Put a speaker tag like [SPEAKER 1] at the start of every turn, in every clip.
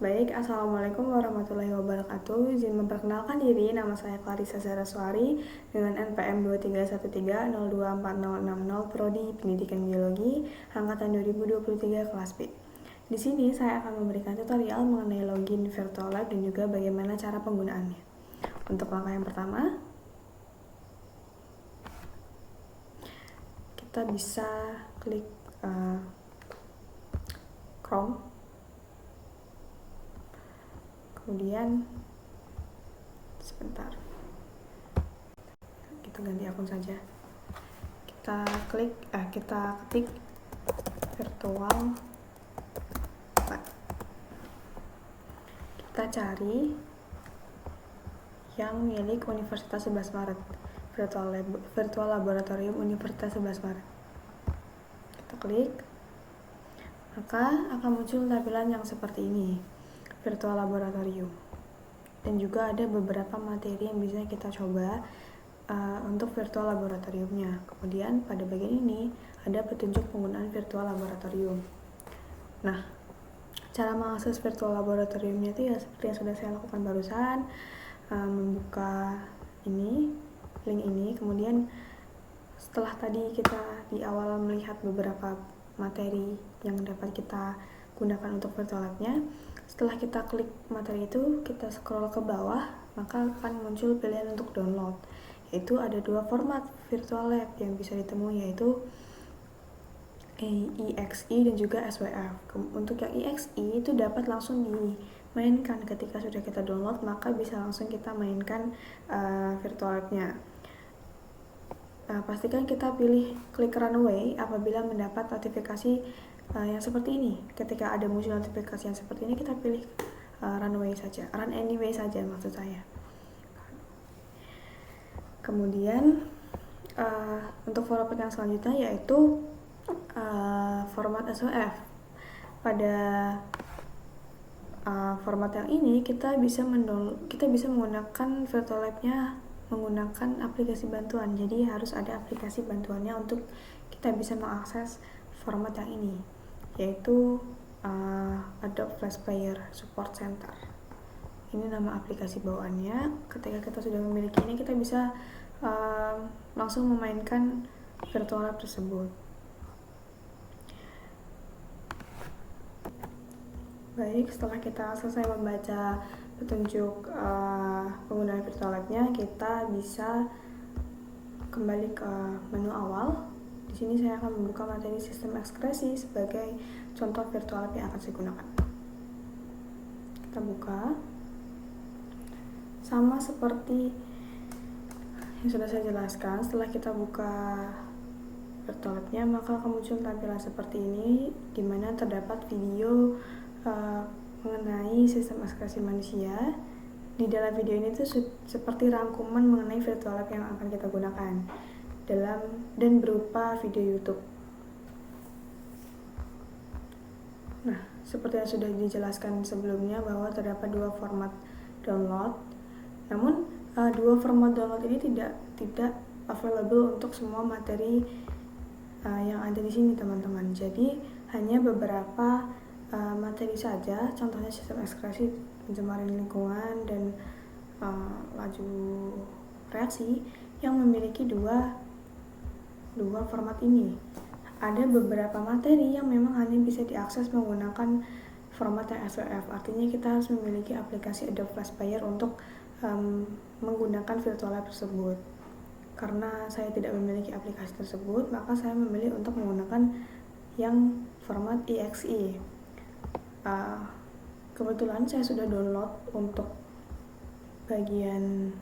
[SPEAKER 1] Baik, Assalamualaikum warahmatullahi wabarakatuh. Izin memperkenalkan diri, nama saya Clarissa Saraswari dengan NPM 2313024060 Prodi Pendidikan Biologi angkatan 2023 kelas B. Di sini saya akan memberikan tutorial mengenai login Virtual Lab dan juga bagaimana cara penggunaannya. Untuk langkah yang pertama, kita bisa klik Chrome. Kemudian sebentar, kita ganti akun saja. Kita ketik virtual lab. Kita cari yang milik Universitas 11 Maret, virtual laboratorium Universitas 11 Maret. Kita klik, maka akan muncul tampilan yang seperti ini, virtual laboratorium. Dan juga ada beberapa materi yang bisa kita coba untuk virtual laboratoriumnya. Kemudian pada bagian ini ada petunjuk penggunaan virtual laboratorium. Nah, cara mengakses virtual laboratoriumnya itu ya seperti yang sudah saya lakukan barusan, membuka link ini. Kemudian setelah tadi kita di awal melihat beberapa materi yang dapat kita gunakan untuk virtual lab-nya, setelah kita klik materi itu, kita scroll ke bawah, maka akan muncul pilihan untuk download. Yaitu ada dua format virtual lab yang bisa ditemui, yaitu EXE dan juga SWF. Untuk yang EXE itu dapat langsung dimainkan ketika sudah kita download, maka bisa langsung kita mainkan virtual lab-nya. Pastikan kita pilih klik runway apabila mendapat notifikasi yang seperti ini. Ketika ada muncul notifikasi yang seperti ini, kita pilih run anyway saja maksud saya. Kemudian untuk format yang selanjutnya yaitu format SWF. Pada format yang ini kita bisa menggunakan virtual lab-nya menggunakan aplikasi bantuan. Jadi harus ada aplikasi bantuannya untuk kita bisa mengakses format yang ini, yaitu Adobe Flash Player Support Center. Ini nama aplikasi bawaannya. Ketika kita sudah memiliki ini, kita bisa langsung memainkan virtual lab tersebut. Baik, setelah kita selesai membaca petunjuk penggunaan virtual lab-nya, kita bisa kembali ke menu awal. Di sini saya akan membuka materi sistem ekskresi sebagai contoh virtual lab yang akan saya gunakan. Kita buka. Sama seperti yang sudah saya jelaskan, setelah kita buka virtual lab-nya, maka akan muncul tampilan seperti ini, di mana terdapat video mengenai sistem ekskresi manusia. Di dalam video ini tuh seperti rangkuman mengenai virtual lab yang akan kita gunakan dan berupa video YouTube. Nah, seperti yang sudah dijelaskan sebelumnya bahwa terdapat dua format download. Namun dua format download ini tidak available untuk semua materi yang ada di sini, teman-teman. Jadi hanya beberapa materi saja, contohnya sistem ekskresi, pencemaran lingkungan, dan laju reaksi yang memiliki dua format ini. Ada beberapa materi yang memang hanya bisa diakses menggunakan format yang SWF, artinya kita harus memiliki aplikasi Adobe Flash Player untuk menggunakan virtual lab tersebut. Karena saya tidak memiliki aplikasi tersebut, maka saya memilih untuk menggunakan yang format EXE. Kebetulan saya sudah download untuk bagian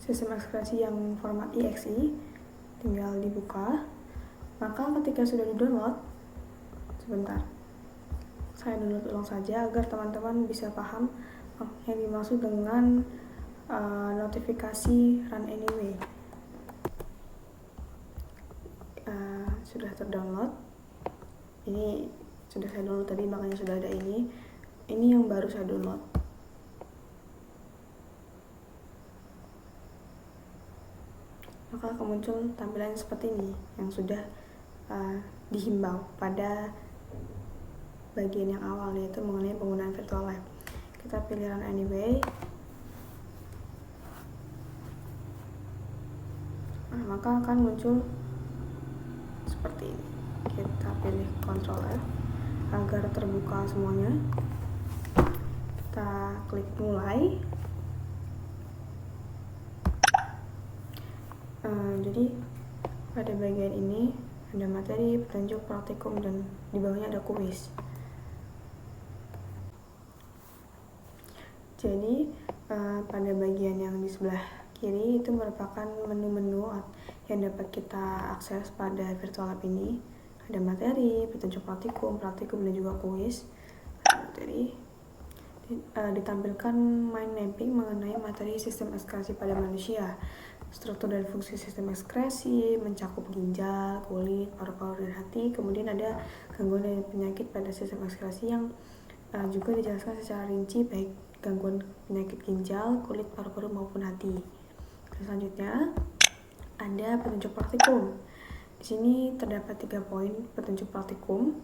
[SPEAKER 1] sistem ekskresi yang format EXE, tinggal dibuka. Maka ketika sudah di-download, sebentar, saya download ulang saja agar teman-teman bisa paham yang dimaksud dengan notifikasi run anyway. Sudah terdownload. Ini sudah saya download tadi, makanya sudah ada ini yang baru saya download. Maka akan muncul tampilan seperti ini yang sudah dihimbau pada bagian yang awal, yaitu mengenai penggunaan virtual lab. Kita pilih run anyway. Nah, maka akan muncul seperti ini. Kita pilih Ctrl F agar terbuka semuanya. Kita klik mulai. Jadi pada bagian ini ada materi, petunjuk, praktikum, dan di bawahnya ada kuis. Jadi pada bagian yang di sebelah kiri itu merupakan menu-menu yang dapat kita akses pada virtual lab ini. Ada materi, petunjuk, praktikum, dan juga kuis. Materi ditampilkan mind mapping mengenai materi sistem ekskresi pada manusia, struktur dan fungsi sistem ekskresi, mencakup ginjal, kulit, paru-paru, dan hati. Kemudian ada gangguan dan penyakit pada sistem ekskresi yang juga dijelaskan secara rinci, baik gangguan penyakit ginjal, kulit, paru-paru maupun hati. Selanjutnya ada petunjuk praktikum. Di sini terdapat 3 poin petunjuk praktikum.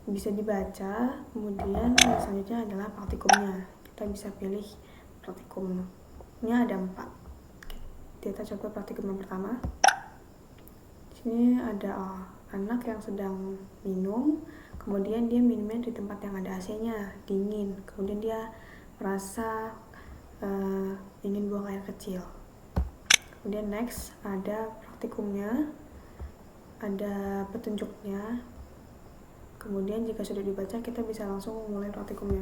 [SPEAKER 1] Bisa dibaca, kemudian selanjutnya adalah praktikumnya. Kita bisa pilih praktikumnya ada 4. Kita coba praktikum yang pertama. Di sini ada anak yang sedang minum, kemudian dia minumnya di tempat yang ada AC-nya, dingin. Kemudian dia merasa ingin buang air kecil. Kemudian next ada praktikumnya, ada petunjuknya. Kemudian jika sudah dibaca, kita bisa langsung mulai praktikumnya.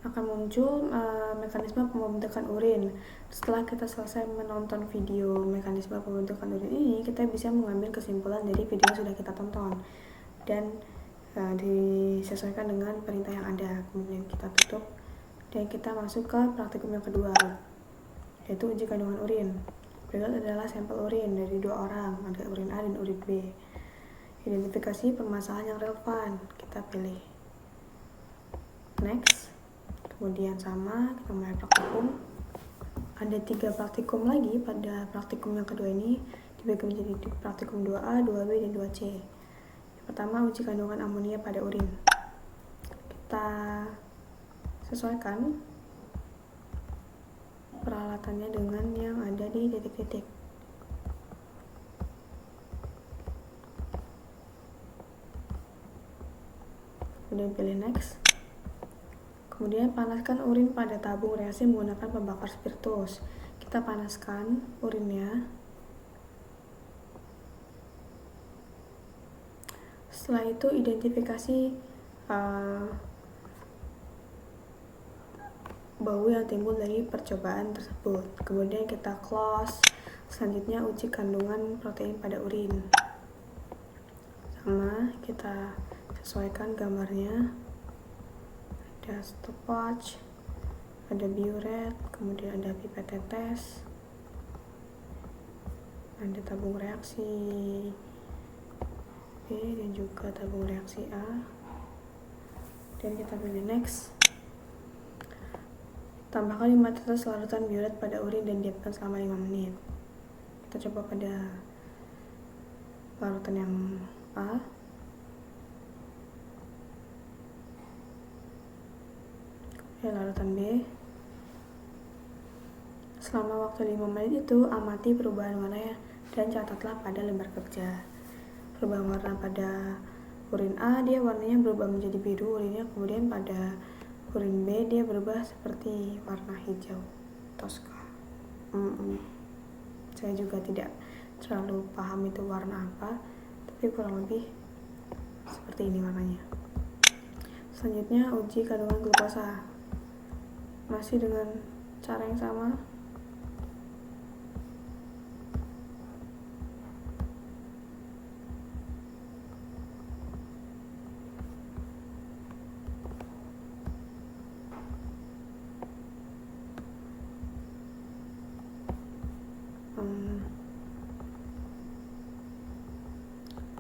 [SPEAKER 1] Akan muncul mekanisme pembentukan urin. Setelah kita selesai menonton video mekanisme pembentukan urin ini, kita bisa mengambil kesimpulan dari video yang sudah kita tonton dan disesuaikan dengan perintah yang ada. Kemudian kita tutup dan kita masuk ke praktikum yang kedua, yaitu uji kandungan urin. Berikut adalah sampel urin dari 2 orang, ada urin A dan urin B. Identifikasi permasalahan yang relevan, kita pilih next. Kemudian sama, kita mulai praktikum. Ada 3 praktikum lagi pada praktikum yang kedua ini, dibagi menjadi praktikum 2A, 2B, dan 2C. Yang pertama, uji kandungan amonia pada urin. Kita sesuaikan peralatannya dengan yang ada di titik-titik. Kemudian pilih next. Kemudian panaskan urin pada tabung reaksi menggunakan pembakar spiritus. Kita panaskan urinnya. Setelah itu identifikasi bau yang timbul dari percobaan tersebut. Kemudian kita close. Selanjutnya uji kandungan protein pada urin. Sama, kita sesuaikan gambarnya. Ada stopwatch, ada biuret, kemudian ada pipet tetes, ada tabung reaksi B dan juga tabung reaksi A. Dan kita pilih next. Tambahkan 5 tetes larutan biuret pada urin dan diamkan selama 5 menit. Kita coba pada larutan yang A. Larutan B. Selama waktu 5 menit itu amati perubahan warnanya dan catatlah pada lembar kerja. Perubahan warna pada urin A, dia warnanya berubah menjadi biru urinnya, kemudian pada urin B dia berubah seperti warna hijau toska. Saya juga tidak terlalu paham itu warna apa, tapi kurang lebih seperti ini warnanya. Selanjutnya uji kandungan glukosa. Masih dengan cara yang sama.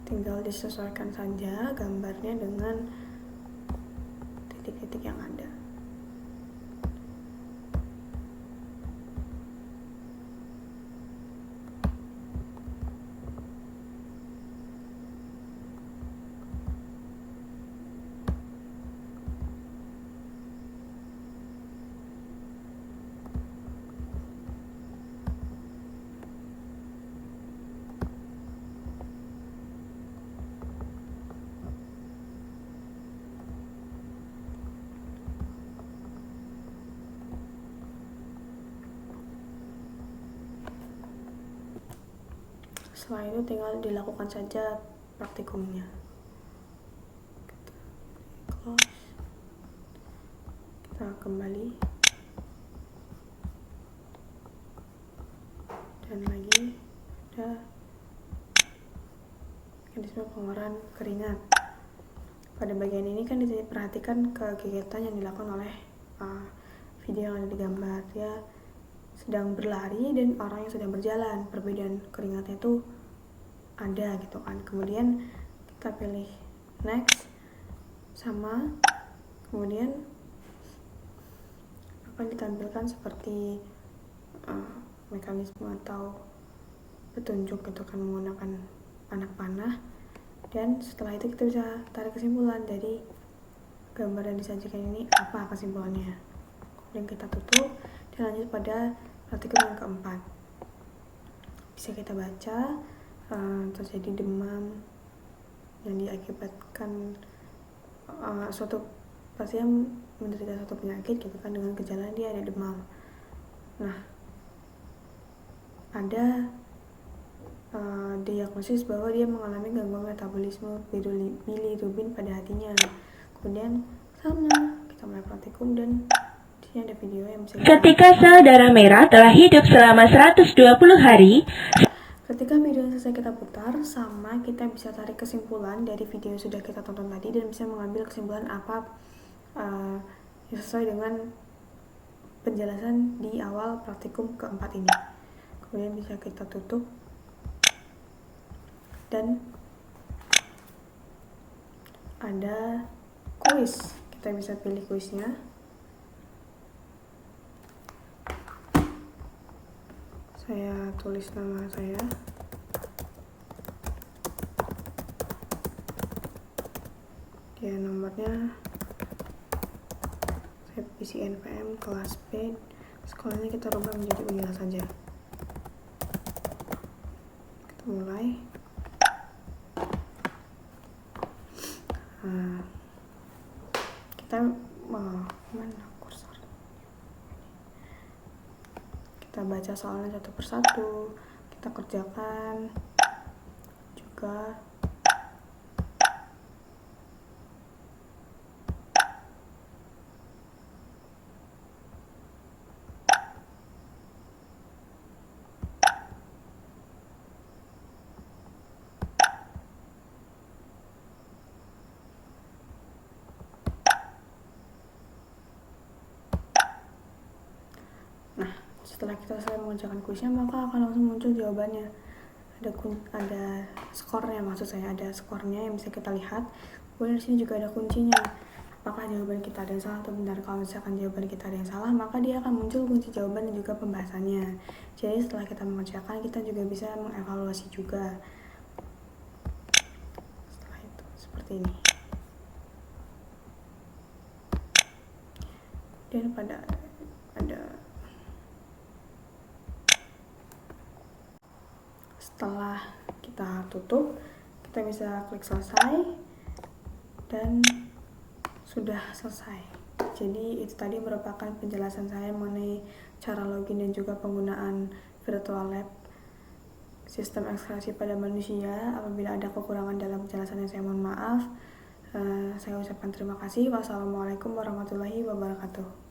[SPEAKER 1] Tinggal disesuaikan saja gambarnya dengan titik-titik yang ada. Setelah itu tinggal dilakukan saja praktikumnya. Close. Kita kembali dan lagi ada mekanisme pengeluaran keringat. Pada bagian ini kan diperhatikan kegiatan yang dilakukan oleh video yang ada di gambar. Dia sedang berlari dan orang yang sedang berjalan. Perbedaan keringatnya itu ada gitu kan. Kemudian kita pilih next, sama, kemudian akan ditampilkan seperti mekanisme atau petunjuk gitu kan, menggunakan anak panah. Dan setelah itu kita bisa tarik kesimpulan dari gambar yang disajikan ini, apa kesimpulannya. Kemudian kita tutup dan lanjut pada praktikum yang keempat. Bisa kita baca terjadi demam yang diakibatkan suatu pasien menderita suatu penyakit gitu kan, dengan gejala dia ada demam. Nah, ada diagnosis bahwa dia mengalami gangguan metabolisme bilirubin pada hatinya. Kemudian sama, kita mulai praktikum dan di sini ada video yang bisa
[SPEAKER 2] Ketika sel darah merah telah hidup selama 120 hari,
[SPEAKER 1] ketika video selesai kita putar, sama kita bisa tarik kesimpulan dari video yang sudah kita tonton tadi dan bisa mengambil kesimpulan apa yang sesuai dengan penjelasan di awal praktikum keempat ini. Kemudian bisa kita tutup dan ada kuis. Kita bisa pilih kuisnya. Saya tulis nama saya. Dia nomornya, saya isi NPM kelas B. Sekolahnya kita rubah menjadi Unila saja. Kita mulai. Kita mana kursor? Kita baca soalnya satu persatu, kita kerjakan juga. Nah, setelah kita selesai mengerjakan kuisnya, maka akan langsung muncul jawabannya. Ada skornya, maksud saya ada skornya yang bisa kita lihat. Kemudian di sini juga ada kuncinya. Apakah jawaban kita ada yang salah atau benar. Kalau misalkan jawaban kita ada yang salah, maka dia akan muncul kunci jawaban dan juga pembahasannya. Jadi setelah kita mengerjakan, kita juga bisa mengevaluasi juga. Setelah itu seperti ini. Dan ada setelah kita tutup, kita bisa klik selesai dan sudah selesai. Jadi itu tadi merupakan penjelasan saya mengenai cara login dan juga penggunaan virtual lab sistem ekskresi pada manusia. Apabila ada kekurangan dalam penjelasannya, saya mohon maaf. Saya ucapkan terima kasih. Wassalamualaikum warahmatullahi wabarakatuh.